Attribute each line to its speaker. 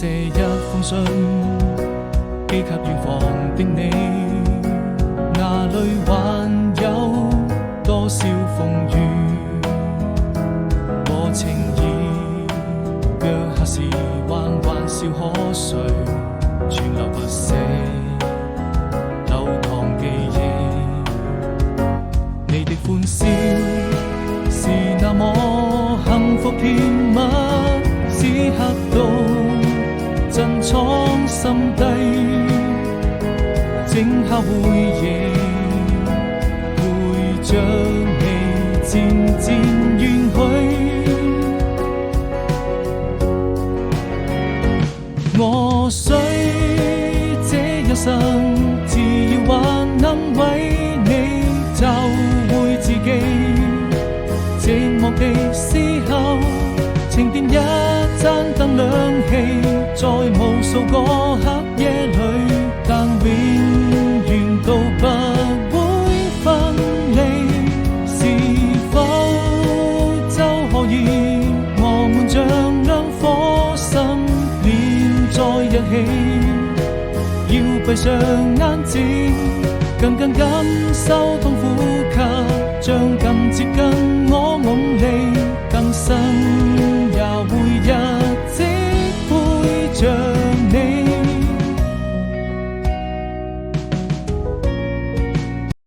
Speaker 1: 寫一封信，寄給遠方的你，哪裏還有多少風雨和情意？腳下時還玩笑可睡，存留不捨流淌記憶。你的歡笑是那麼幸福甜蜜，此刻都珍藏心底，靜下回憶，陪着你漸漸遠去。我需這一生，只要還能為你找回自己。寂寞的時候，請點一盞燈亮起，在無數個黑夜裏，但永遠都不會分離。是否就可以我們像兩顆心連在一起？要閉上眼睛，更感受痛呼吸，將更接近我夢裏更深。